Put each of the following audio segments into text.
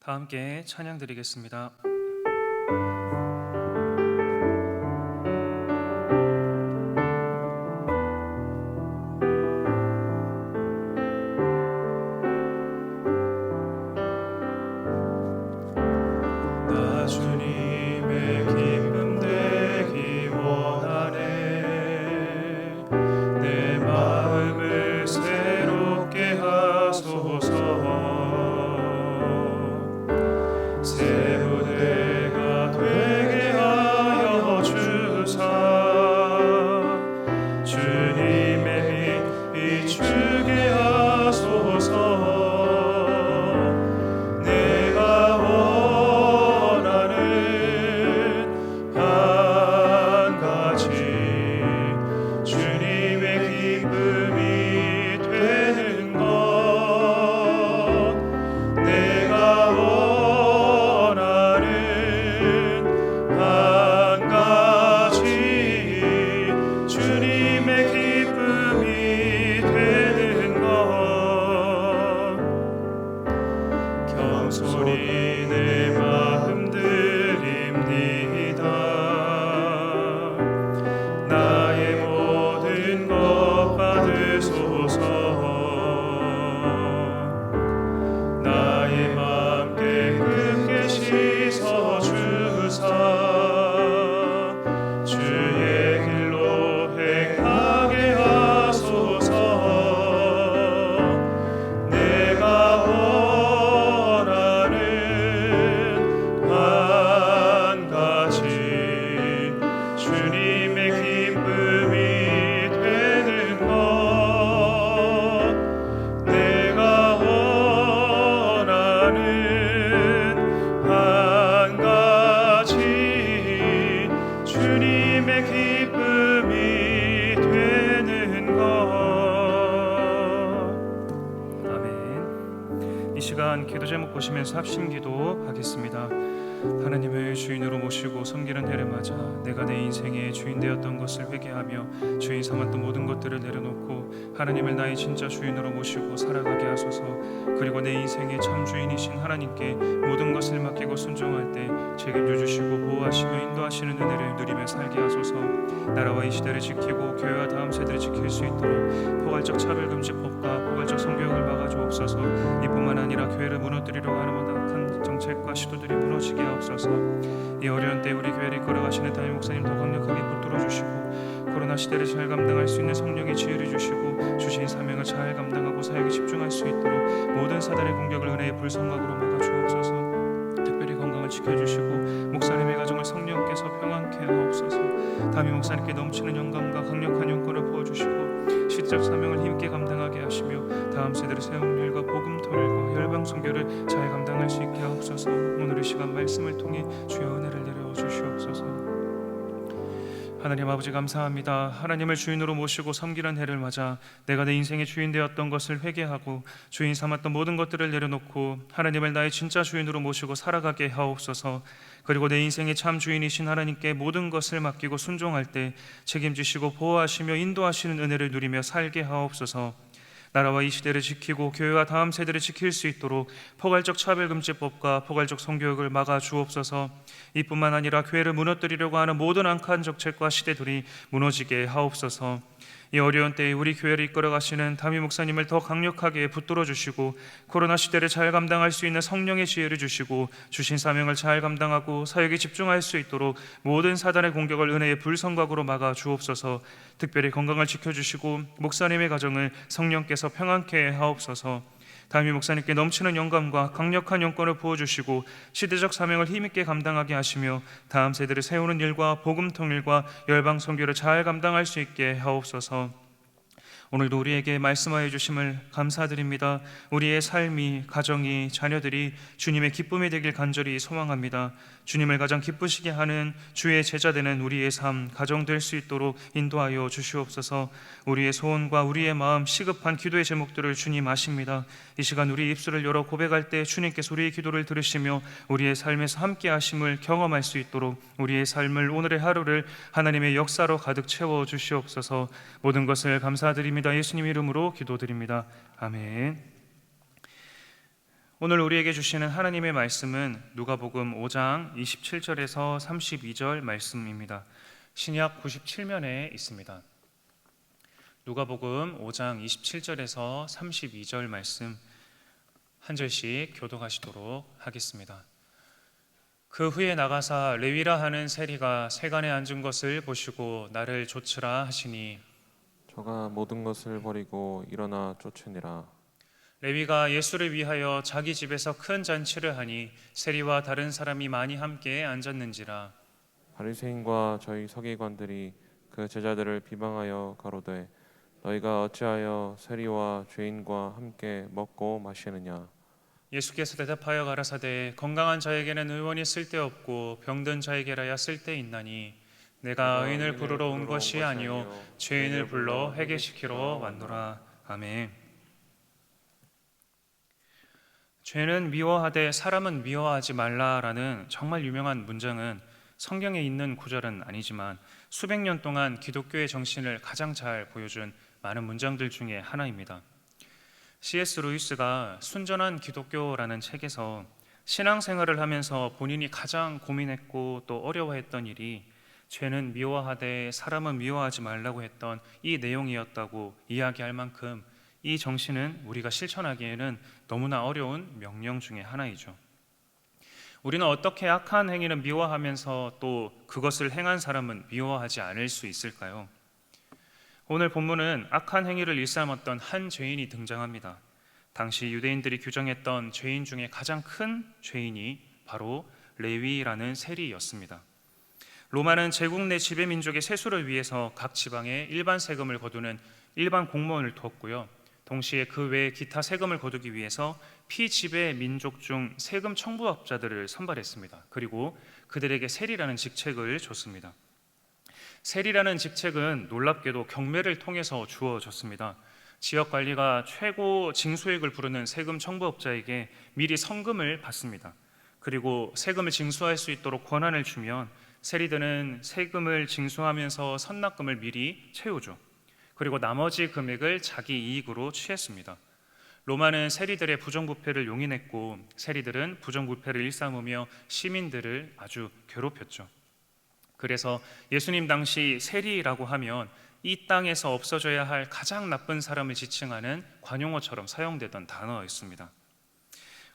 다 함께 찬양 드리겠습니다. 나 주님의 기쁨 되기 원하네. 내 마음을 새롭게 하소서. 새 무대가 되게 하여 주사. 주님의 빛 비추게 하소서. 내가 원하는 한 가지 주님의 기쁨이 되는 것. 내가 원하는 한 가지 주님의 기쁨이 되는 것. 경솔히 내 마음 드립니다. 나의 모든 것 받으소서. 나의 맘 깨끗게 씻어주사. 주의 길로 행하게 하소서. 내가 원하는 한 가지 주님의 기쁨이 되는 것. 내가 원하는 한 가지 주님의 기쁨이 되는 것. 아멘. 이 시간 기도 제목 보시면서 합심기도 하겠습니다. 하나님을 주인으로 모시고 섬기는 해를 맞아 내가 내 인생의 주인 되었던 것을 회개하며 주인 삼았던 모든 것들을 내려놓고 하나님을 나의 진짜 주인으로 모시고 살아가게 하소서. 그리고 내 인생의 참 주인이신 하나님께 모든 것을 맡기고 순종할 때 책임져 주시고 보호하시며 인도하시는 은혜를 누리며 살게 하소서. 나라와 이 시대를 지키고 교회와 다음 세대를 지킬 수 있도록 포괄적 차별금지법과 포괄적 성교육을 막아주옵소서. 이뿐만 아니라 교회를 무너뜨리려고 하는 악한 정책과 시도들이 무너지게 하옵소서. 이 어려운 때 우리 교회를 이끌어가시는 담임 목사님 더 강력하게 붙들어 주시고 코로나 시대를 잘 감당할 수 있는 성령의 지혜를 주시고 주신 사명을 잘 감당하고 사역에 집중할 수 있도록 모든 사단의 공격을 은혜의 불성각으로 막아 주옵소서. 특별히 건강을 지켜주시고 목사님의 가정을 성령께서 평안케 하옵소서. 담임 목사님께 넘치는 영감과 강력한 용건을 부어주시고 시적 사명을 힘있게 감당하게 하시며 다음 세대를 세우는 일과 복음 통일과 열방 선교를 잘 감당할 수 있게 하옵소서. 오늘 이 시간 말씀을 통해 주의 은혜를 내려 주시옵소서. 하나님 아버지 감사합니다. 하나님을 주인으로 모시고 섬기는 해를 맞아 내가 내 인생의 주인 되었던 것을 회개하고 주인 삼았던 모든 것들을 내려놓고 하나님을 나의 진짜 주인으로 모시고 살아가게 하옵소서. 그리고 내 인생의 참 주인이신 하나님께 모든 것을 맡기고 순종할 때 책임지시고 보호하시며 인도하시는 은혜를 누리며 살게 하옵소서. 나라와 이 시대를 지키고 교회와 다음 세대를 지킬 수 있도록 포괄적 차별금지법과 포괄적 성교육을 막아 주옵소서. 이뿐만 아니라 교회를 무너뜨리려고 하는 모든 악한 정책과 시대들이 무너지게 하옵소서. 이 어려운 때에 우리 교회를 이끌어가시는 담임 목사님을 더 강력하게 붙들어 주시고 코로나 시대를 잘 감당할 수 있는 성령의 지혜를 주시고 주신 사명을 잘 감당하고 사역에 집중할 수 있도록 모든 사단의 공격을 은혜의 불성각으로 막아 주옵소서. 특별히 건강을 지켜주시고 목사님의 가정을 성령께서 평안케 하옵소서. 담임 목사님께 넘치는 영감과 강력한 영권을 부어주시고 시대적 사명을 힘있게 감당하게 하시며 다음 세대를 세우는 일과 복음 통일과 열방 선교를 잘 감당할 수 있게 하옵소서. 오늘도 우리에게 말씀하여 주심을 감사드립니다. 우리의 삶이, 가정이, 자녀들이 주님의 기쁨이 되길 간절히 소망합니다. 주님을 가장 기쁘시게 하는 주의 제자 되는 우리의 삶, 가정 될 수 있도록 인도하여 주시옵소서. 우리의 소원과 우리의 마음, 시급한 기도의 제목들을 주님 아십니다. 이 시간 우리 입술을 열어 고백할 때 주님께서 우리의 기도를 들으시며 우리의 삶에서 함께 하심을 경험할 수 있도록 우리의 삶을, 오늘의 하루를 하나님의 역사로 가득 채워 주시옵소서. 모든 것을 감사드립니다. 예수님 이름으로 기도드립니다. 아멘. 오늘 우리에게 주시는 하나님의 말씀은 누가복음 5장 27절에서 32절 말씀입니다. 신약 97면에 있습니다. 누가복음 5장 27절에서 32절 말씀 한 절씩 교독하시도록 하겠습니다. 그 후에 나가사 레위라 하는 세리가 세간에 앉은 것을 보시고 나를 좇으라 하시니 저가 모든 것을 버리고 일어나 쫓으니라. 레위가 예수를 위하여 자기 집에서 큰 잔치를 하니 세리와 다른 사람이 많이 함께 앉았는지라. 바리새인과 저희 서기관들이 그 제자들을 비방하여 가로되 너희가 어찌하여 세리와 죄인과 함께 먹고 마시느냐. 예수께서 대답하여 가라사대 건강한 자에게는 의원이 쓸데없고 병든 자에게라야 쓸데있나니 내가 의인을 부르러 온 것이 아니요 죄인을 불러 회개시키러 왔노라. 아멘. 죄는 미워하되 사람은 미워하지 말라라는 정말 유명한 문장은 성경에 있는 구절은 아니지만 수백 년 동안 기독교의 정신을 가장 잘 보여준 많은 문장들 중에 하나입니다. C.S. 루이스가 순전한 기독교라는 책에서 신앙생활을 하면서 본인이 가장 고민했고 또 어려워했던 일이 죄는 미워하되 사람은 미워하지 말라고 했던 이 내용이었다고 이야기할 만큼 이 정신은 우리가 실천하기에는 너무나 어려운 명령 중에 하나이죠. 우리는 어떻게 악한 행위는 미워하면서 또 그것을 행한 사람은 미워하지 않을 수 있을까요? 오늘 본문은 악한 행위를 일삼았던 한 죄인이 등장합니다. 당시 유대인들이 규정했던 죄인 중에 가장 큰 죄인이 바로 레위라는 세리였습니다. 로마는 제국 내 지배 민족의 세수를 위해서 각 지방에 일반 세금을 거두는 일반 공무원을 두었고요. 동시에 그 외에 기타 세금을 거두기 위해서 피지배 민족 중 세금 청부업자들을 선발했습니다. 그리고 그들에게 세리라는 직책을 줬습니다. 세리라는 직책은 놀랍게도 경매를 통해서 주어졌습니다. 지역관리가 최고 징수액을 부르는 세금 청부업자에게 미리 성금을 받습니다. 그리고 세금을 징수할 수 있도록 권한을 주면 세리들은 세금을 징수하면서 선납금을 미리 채우죠. 그리고 나머지 금액을 자기 이익으로 취했습니다. 로마는 세리들의 부정부패를 용인했고 세리들은 부정부패를 일삼으며 시민들을 아주 괴롭혔죠. 그래서 예수님 당시 세리라고 하면 이 땅에서 없어져야 할 가장 나쁜 사람을 지칭하는 관용어처럼 사용되던 단어였습니다.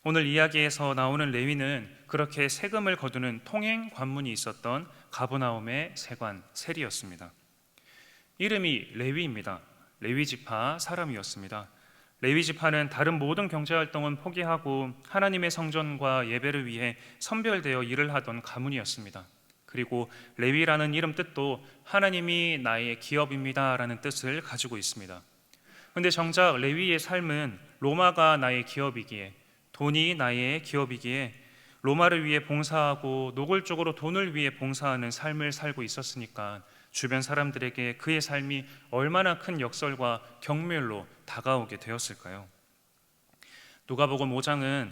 오늘 이야기에서 나오는 레위는 그렇게 세금을 거두는 통행 관문이 있었던 가버나움의 세관 세리였습니다. 이름이 레위입니다. 레위 지파 사람이었습니다. 레위 지파는 다른 모든 경제 활동은 포기하고 하나님의 성전과 예배를 위해 선별되어 일을 하던 가문이었습니다. 그리고 레위라는 이름 뜻도 하나님이 나의 기업입니다 라는 뜻을 가지고 있습니다. 그런데 정작 레위의 삶은 로마가 나의 기업이기에, 돈이 나의 기업이기에 로마를 위해 봉사하고 노골적으로 돈을 위해 봉사하는 삶을 살고 있었으니까 주변 사람들에게 그의 삶이 얼마나 큰 역설과 경멸로 다가오게 되었을까요? 누가복음 5장은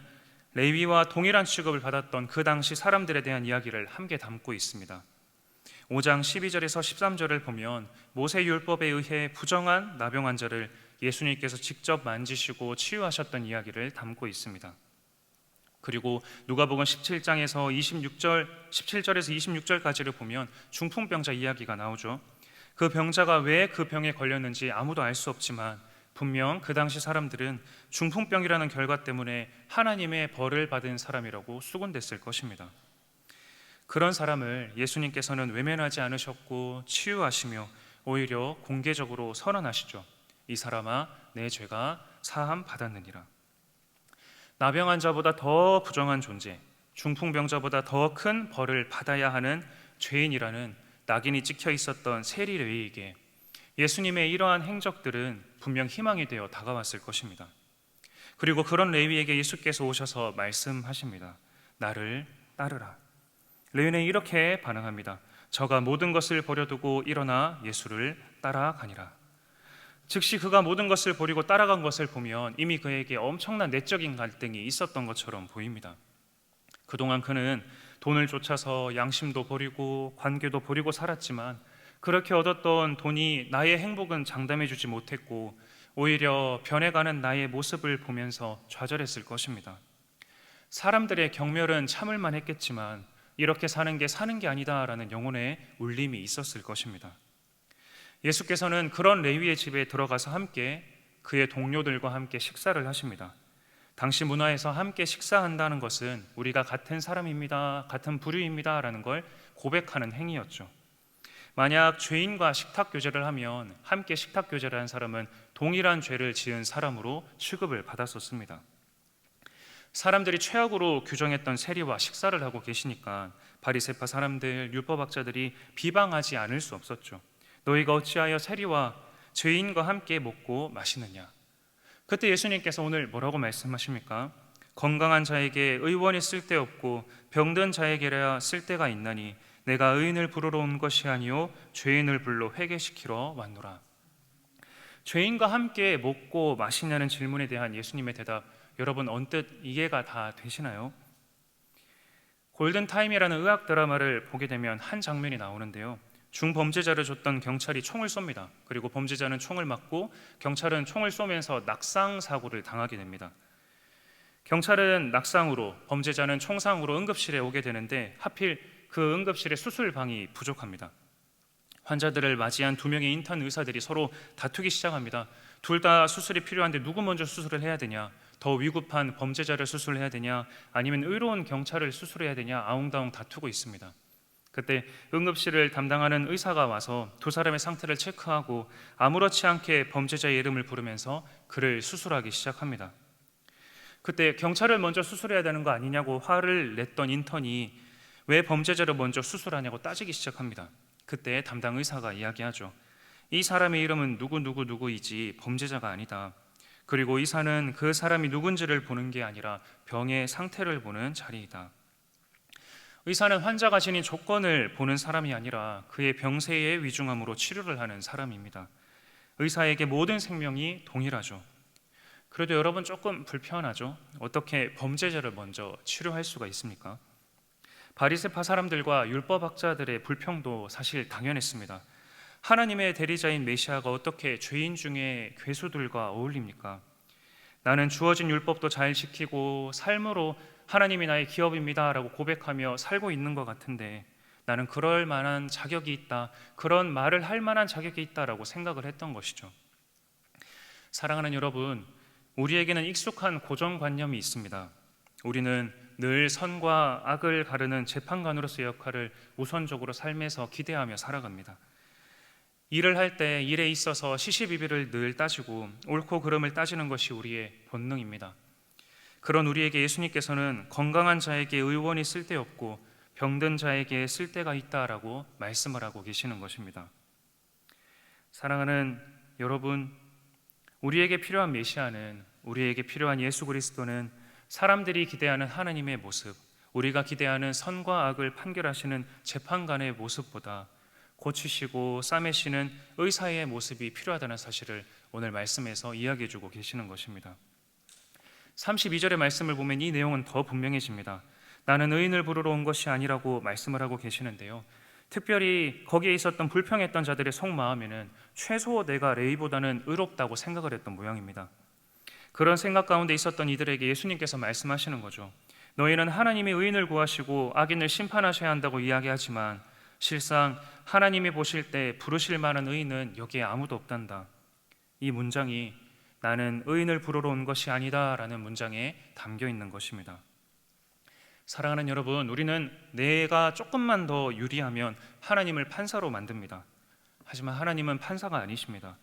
레위와 동일한 취급을 받았던 그 당시 사람들에 대한 이야기를 함께 담고 있습니다. 5장 12절에서 13절을 보면 모세 율법에 의해 부정한 나병 환자를 예수님께서 직접 만지시고 치유하셨던 이야기를 담고 있습니다. 그리고 누가복음 17장에서 17절에서 26절까지를 보면 중풍병자 이야기가 나오죠. 그 병자가 왜 그 병에 걸렸는지 아무도 알 수 없지만 분명 그 당시 사람들은 중풍병이라는 결과 때문에 하나님의 벌을 받은 사람이라고 수군댔을 것입니다. 그런 사람을 예수님께서는 외면하지 않으셨고 치유하시며 오히려 공개적으로 선언하시죠. 이 사람아, 내 죄가 사함 받았느니라. 나병 환자보다 더 부정한 존재, 중풍병자보다 더 큰 벌을 받아야 하는 죄인이라는 낙인이 찍혀 있었던 세리 레위에게 예수님의 이러한 행적들은 분명 희망이 되어 다가왔을 것입니다. 그리고 그런 레위에게 예수께서 오셔서 말씀하십니다. 나를 따르라. 레위는 이렇게 반응합니다. 저가 모든 것을 버려두고 일어나 예수를 따라가니라. 즉시 그가 모든 것을 버리고 따라간 것을 보면 이미 그에게 엄청난 내적인 갈등이 있었던 것처럼 보입니다. 그동안 그는 돈을 쫓아서 양심도 버리고 관계도 버리고 살았지만 그렇게 얻었던 돈이 나의 행복은 장담해주지 못했고 오히려 변해가는 나의 모습을 보면서 좌절했을 것입니다. 사람들의 경멸은 참을만 했겠지만 이렇게 사는 게 아니다라는 영혼의 울림이 있었을 것입니다. 예수께서는 그런 레위의 집에 들어가서 함께 그의 동료들과 함께 식사를 하십니다. 당시 문화에서 함께 식사한다는 것은 우리가 같은 사람입니다, 같은 부류입니다 라는 걸 고백하는 행위였죠. 만약 죄인과 식탁 교제를 하면 함께 식탁 교제를 한 사람은 동일한 죄를 지은 사람으로 취급을 받았었습니다. 사람들이 최악으로 규정했던 세리와 식사를 하고 계시니까 바리새파 사람들, 율법학자들이 비방하지 않을 수 없었죠. 너희가 어찌하여 세리와 죄인과 함께 먹고 마시느냐. 그때 예수님께서 오늘 뭐라고 말씀하십니까? 건강한 자에게 의원이 쓸데없고 병든 자에게야 쓸데가 있나니 내가 의인을 부르러 온 것이 아니요 죄인을 불러 회개시키러 왔노라. 죄인과 함께 먹고 마시냐는 질문에 대한 예수님의 대답, 여러분 언뜻 이해가 다 되시나요? 골든타임이라는 의학 드라마를 보게 되면 한 장면이 나오는데요. 중범죄자를 줬던 경찰이 총을 쏩니다. 그리고 범죄자는 총을 맞고 경찰은 총을 쏘면서 낙상 사고를 당하게 됩니다. 경찰은 낙상으로, 범죄자는 총상으로 응급실에 오게 되는데 하필 그 응급실에 수술방이 부족합니다. 환자들을 맞이한 두 명의 인턴 의사들이 서로 다투기 시작합니다. 둘 다 수술이 필요한데 누구 먼저 수술을 해야 되냐, 더 위급한 범죄자를 수술해야 되냐, 아니면 의로운 경찰을 수술해야 되냐, 아웅다웅 다투고 있습니다. 그때 응급실을 담당하는 의사가 와서 두 사람의 상태를 체크하고 아무렇지 않게 범죄자의 이름을 부르면서 그를 수술하기 시작합니다. 그때 경찰을 먼저 수술해야 되는 거 아니냐고 화를 냈던 인턴이 왜 범죄자를 먼저 수술하냐고 따지기 시작합니다. 그때 담당 의사가 이야기하죠. 이 사람의 이름은 누구이지 범죄자가 아니다. 그리고 의사는 그 사람이 누군지를 보는 게 아니라 병의 상태를 보는 자리이다. 의사는 환자가 지닌 조건을 보는 사람이 아니라 그의 병세의 위중함으로 치료를 하는 사람입니다. 의사에게 모든 생명이 동일하죠. 그래도 여러분 조금 불편하죠? 어떻게 범죄자를 먼저 치료할 수가 있습니까? 바리새파 사람들과 율법학자들의 불평도 사실 당연했습니다. 하나님의 대리자인 메시아가 어떻게 죄인 중에 괴수들과 어울립니까? 나는 주어진 율법도 잘 지키고 삶으로 하나님이 나의 기업입니다 라고 고백하며 살고 있는 것 같은데 나는 그럴 만한 자격이 있다, 그런 말을 할 만한 자격이 있다라고 생각을 했던 것이죠. 사랑하는 여러분, 우리에게는 익숙한 고정관념이 있습니다. 우리는 늘 선과 악을 가르는 재판관으로서의 역할을 우선적으로 삶에서 기대하며 살아갑니다. 일을 할 때 일에 있어서 시시비비를 늘 따지고 옳고 그름을 따지는 것이 우리의 본능입니다. 그런 우리에게 예수님께서는 건강한 자에게 의원이 쓸데없고 병든 자에게 쓸데가 있다라고 말씀을 하고 계시는 것입니다. 사랑하는 여러분, 우리에게 필요한 메시아는, 우리에게 필요한 예수 그리스도는 사람들이 기대하는 하나님의 모습, 우리가 기대하는 선과 악을 판결하시는 재판관의 모습보다 고치시고 싸매시는 의사의 모습이 필요하다는 사실을 오늘 말씀에서 이야기해 주고 계시는 것입니다. 32절의 말씀을 보면 이 내용은 더 분명해집니다. 나는 의인을 부르러 온 것이 아니라고 말씀을 하고 계시는데요, 특별히 거기에 있었던 불평했던 자들의 속마음에는 최소 내가 레위보다는 의롭다고 생각을 했던 모양입니다. 그런 생각 가운데 있었던 이들에게 예수님께서 말씀하시는 거죠. 너희는 하나님이 의인을 구하시고 악인을 심판하셔야 한다고 이야기하지만 실상 하나님이 보실 때 부르실 만한 의인은 여기에 아무도 없단다. 이 문장이 나는 의인을 부르러 온 것이 아니다 라는 문장에 담겨 있는 것입니다. 사랑하는 여러분, 우리는 내가 조금만 더 유리하면 하나님을 판사로 만듭니다. 하지만 하나님은 판사가 아니십니다.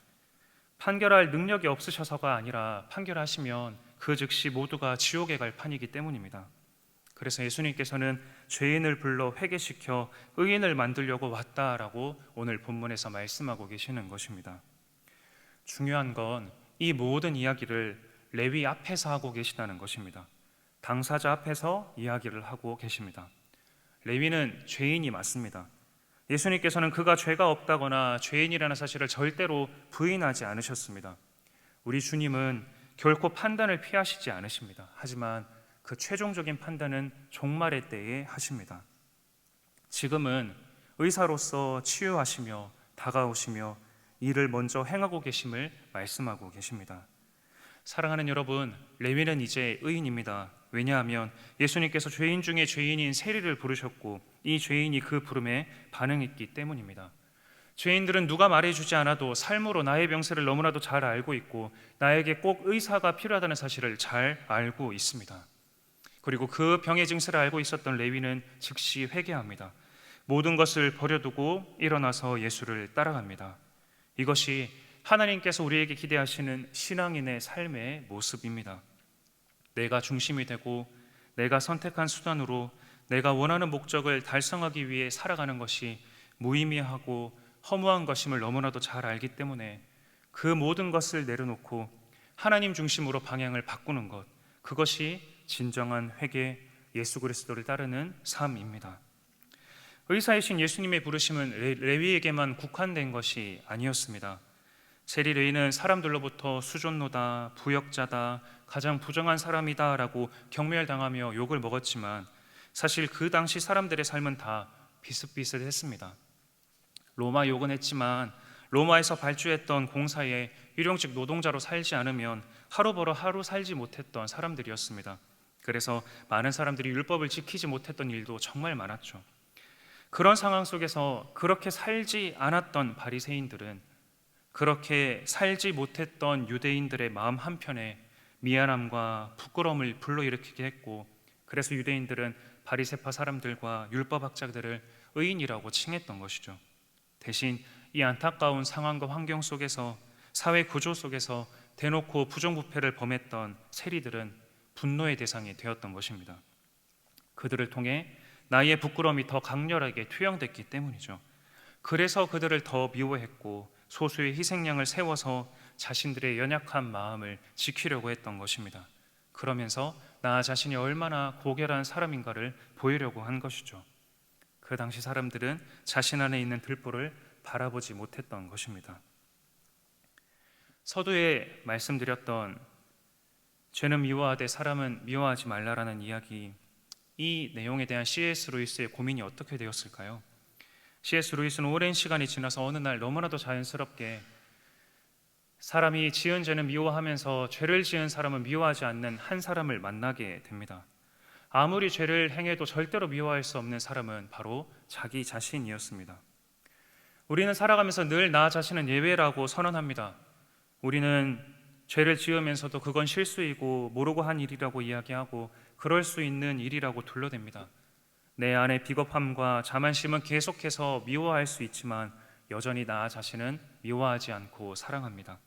판결할 능력이 없으셔서가 아니라 판결하시면 그 즉시 모두가 지옥에 갈 판이기 때문입니다. 그래서 예수님께서는 죄인을 불러 회개시켜 의인을 만들려고 왔다라고 오늘 본문에서 말씀하고 계시는 것입니다. 중요한 건 이 모든 이야기를 레위 앞에서 하고 계시다는 것입니다. 당사자 앞에서 이야기를 하고 계십니다. 레위는 죄인이 맞습니다. 예수님께서는 그가 죄가 없다거나 죄인이라는 사실을 절대로 부인하지 않으셨습니다. 우리 주님은 결코 판단을 피하시지 않으십니다. 하지만 그 최종적인 판단은 종말의 때에 하십니다. 지금은 의사로서 치유하시며 다가오시며 이를 먼저 행하고 계심을 말씀하고 계십니다. 사랑하는 여러분, 레위는 이제 의인입니다. 왜냐하면 예수님께서 죄인 중에 죄인인 세리를 부르셨고 이 죄인이 그 부름에 반응했기 때문입니다. 죄인들은 누가 말해주지 않아도 삶으로 나의 병세를 너무나도 잘 알고 있고 나에게 꼭 의사가 필요하다는 사실을 잘 알고 있습니다. 그리고 그 병의 증세를 알고 있었던 레위는 즉시 회개합니다. 모든 것을 버려두고 일어나서 예수를 따라갑니다. 이것이 하나님께서 우리에게 기대하시는 신앙인의 삶의 모습입니다. 내가 중심이 되고 내가 선택한 수단으로 내가 원하는 목적을 달성하기 위해 살아가는 것이 무의미하고 허무한 것임을 너무나도 잘 알기 때문에 그 모든 것을 내려놓고 하나님 중심으로 방향을 바꾸는 것, 그것이 진정한 회개, 예수 그리스도를 따르는 삶입니다. 의사이신 예수님의 부르심은 레위에게만 국한된 것이 아니었습니다. 세리 레위는 사람들로부터 수존노다, 부역자다, 가장 부정한 사람이다 라고 경멸당하며 욕을 먹었지만 사실 그 당시 사람들의 삶은 다 비슷비슷했습니다. 로마 욕은 했지만 로마에서 발주했던 공사에 일용직 노동자로 살지 않으면 하루 벌어 하루 살지 못했던 사람들이었습니다. 그래서 많은 사람들이 율법을 지키지 못했던 일도 정말 많았죠. 그런 상황 속에서 그렇게 살지 않았던 바리새인들은 그렇게 살지 못했던 유대인들의 마음 한편에 미안함과 부끄러움을 불러일으키게 했고, 그래서 유대인들은 바리새파 사람들과 율법학자들을 의인이라고 칭했던 것이죠. 대신 이 안타까운 상황과 환경 속에서, 사회 구조 속에서 대놓고 부정부패를 범했던 세리들은 분노의 대상이 되었던 것입니다. 그들을 통해 나의 부끄러움이 더 강렬하게 투영됐기 때문이죠. 그래서 그들을 더 미워했고 소수의 희생양을 세워서 자신들의 연약한 마음을 지키려고 했던 것입니다. 그러면서 나 자신이 얼마나 고결한 사람인가를 보이려고 한 것이죠. 그 당시 사람들은 자신 안에 있는 들보를 바라보지 못했던 것입니다. 서두에 말씀드렸던 죄는 미워하되 사람은 미워하지 말라라는 이야기, 이 내용에 대한 C.S. 루이스의 고민이 어떻게 되었을까요? C.S. 루이스는 오랜 시간이 지나서 어느 날 너무나도 자연스럽게 사람이 지은 죄는 미워하면서 죄를 지은 사람은 미워하지 않는 한 사람을 만나게 됩니다. 아무리 죄를 행해도 절대로 미워할 수 없는 사람은 바로 자기 자신이었습니다. 우리는 살아가면서 늘 나 자신은 예외라고 선언합니다. 우리는 죄를 지으면서도 그건 실수이고 모르고 한 일이라고 이야기하고 그럴 수 있는 일이라고 둘러댑니다. 내 안의 비겁함과 자만심은 계속해서 미워할 수 있지만 여전히 나 자신은 미워하지 않고 사랑합니다.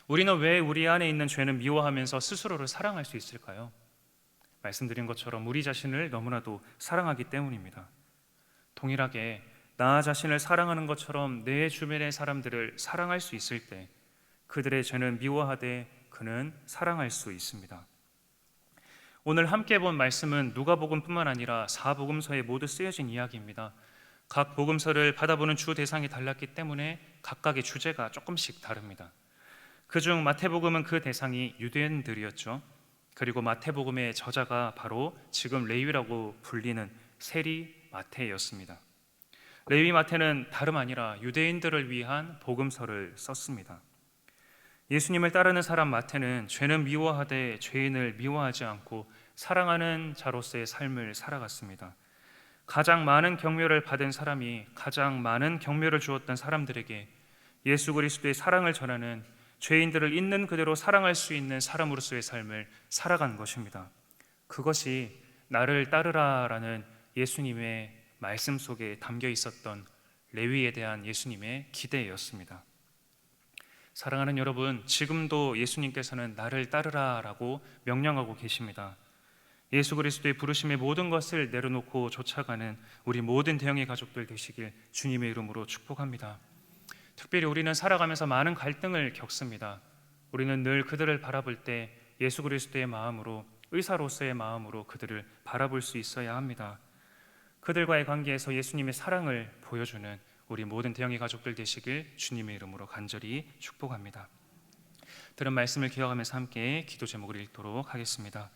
우리는 왜 우리 안에 있는 죄는 미워하면서 스스로를 사랑할 수 있을까요? 말씀드린 것처럼 우리 자신을 너무나도 사랑하기 때문입니다. 동일하게 나 자신을 사랑하는 것처럼 내 주변의 사람들을 사랑할 수 있을 때 그들의 죄는 미워하되 그는 사랑할 수 있습니다. 오늘 함께 본 말씀은 누가복음뿐만 아니라 사복음서에 모두 쓰여진 이야기입니다. 각 복음서를 받아보는 주 대상이 달랐기 때문에 각각의 주제가 조금씩 다릅니다. 그중 마태복음은 그 대상이 유대인들이었죠. 그리고 마태복음의 저자가 바로 지금 레위라고 불리는 세리 마태였습니다. 레위 마태는 다름 아니라 유대인들을 위한 복음서를 썼습니다. 예수님을 따르는 사람 마태는 죄는 미워하되 죄인을 미워하지 않고 사랑하는 자로서의 삶을 살아갔습니다. 가장 많은 경멸을 받은 사람이 가장 많은 경멸을 주었던 사람들에게 예수 그리스도의 사랑을 전하는, 죄인들을 있는 그대로 사랑할 수 있는 사람으로서의 삶을 살아간 것입니다. 그것이 나를 따르라라는 예수님의 말씀 속에 담겨 있었던 레위에 대한 예수님의 기대였습니다. 사랑하는 여러분, 지금도 예수님께서는 나를 따르라라고 명령하고 계십니다. 예수 그리스도의 부르심의 모든 것을 내려놓고 쫓아가는 우리 모든 대형의 가족들 되시길 주님의 이름으로 축복합니다. 특별히 우리는 살아가면서 많은 갈등을 겪습니다. 우리는 늘 그들을 바라볼 때 예수 그리스도의 마음으로, 의사로서의 마음으로 그들을 바라볼 수 있어야 합니다. 그들과의 관계에서 예수님의 사랑을 보여주는 우리 모든 대형의 가족들 되시길 주님의 이름으로 간절히 축복합니다. 들은 말씀을 기억하면서 함께 기도 제목을 읽도록 하겠습니다.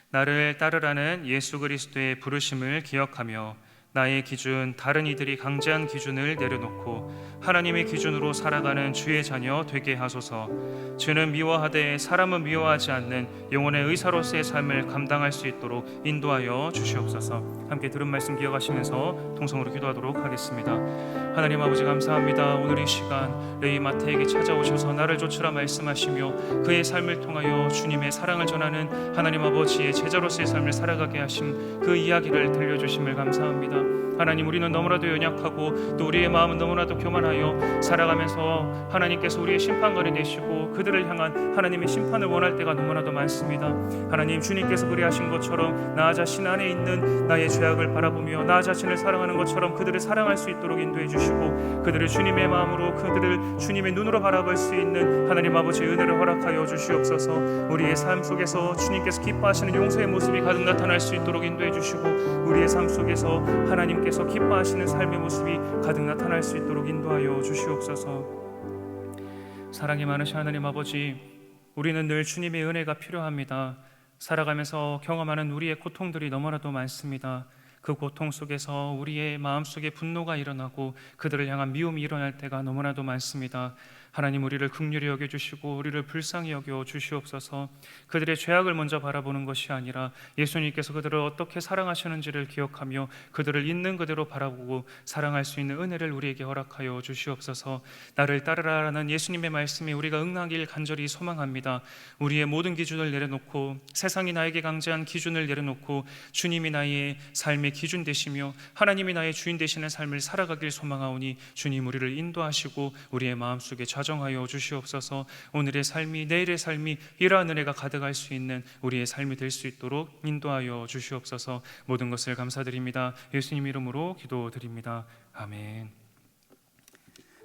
나를 따르라는 예수 그리스도의 부르심을 기억하며 나의 기준, 다른 이들이 강제한 기준을 내려놓고 하나님의 기준으로 살아가는 주의 자녀 되게 하소서. 죄는 미워하되 사람은 미워하지 않는 영혼의 의사로서의 삶을 감당할 수 있도록 인도하여 주시옵소서. 함께 들은 말씀 기억하시면서 통성으로 기도하도록 하겠습니다. 하나님 아버지 감사합니다. 오늘 이 시간 레위 마태에게 찾아오셔서 나를 쫓으라 말씀하시며 그의 삶을 통하여 주님의 사랑을 전하는 하나님 아버지의 제자로서의 삶을 살아가게 하신 그 이야기를 들려주심을 감사합니다. 하나님, 우리는 너무나도 연약하고 또 우리의 마음은 너무나도 교만하여 살아가면서 하나님께서 우리의 심판관이 되시고 그들을 향한 하나님의 심판을 원할 때가 너무나도 많습니다. 하나님, 주님께서 그리하신 것처럼 나 자신 안에 있는 나의 죄악을 바라보며 나 자신을 사랑하는 것처럼 그들을 사랑할 수 있도록 인도해 주시고 그들을 주님의 마음으로, 그들을 주님의 눈으로 바라볼 수 있는 하나님 아버지의 은혜를 허락하여 주시옵소서. 우리의 삶 속에서 주님께서 기뻐하시는 용서의 모습이 가득 나타날 수 있도록 인도해 주시고 우리의 삶 속에서 하나님께서 기뻐하시는 삶의 모습이 가득 나타날 수 있도록 인도하여 주시옵소서. 사랑이 많으신 하나님 아버지, 우리는 늘 주님의 은혜가 필요합니다. 살아가면서 경험하는 우리의 고통들이 너무나도 많습니다. 그 고통 속에서 우리의 마음속에 분노가 일어나고 그들을 향한 미움이 일어날 때가 너무나도 많습니다. 하나님, 우리를 긍휼히 여겨주시고 우리를 불쌍히 여겨 주시옵소서. 그들의 죄악을 먼저 바라보는 것이 아니라 예수님께서 그들을 어떻게 사랑하시는지를 기억하며 그들을 있는 그대로 바라보고 사랑할 수 있는 은혜를 우리에게 허락하여 주시옵소서. 나를 따르라라는 예수님의 말씀에 우리가 응하길 간절히 소망합니다. 우리의 모든 기준을 내려놓고 세상이 나에게 강제한 기준을 내려놓고 주님이 나의 삶의 기준 되시며 하나님이 나의 주인 되시는 삶을 살아가길 소망하오니 주님, 우리를 인도하시고 우리의 마음속에 좌정하여 주시옵소서. 오늘의 삶이, 내일의 삶이 이러한 은혜가 가득할 수 있는 우리의 삶이 될 수 있도록 인도하여 주시옵소서. 모든 것을 감사드립니다. 예수님 이름으로 기도드립니다. 아멘.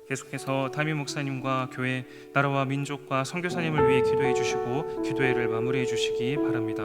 계속해서 담임 목사님과 교회, 나라와 민족과 선교사님을 위해 기도해 주시고 기도회를 마무리해 주시기 바랍니다.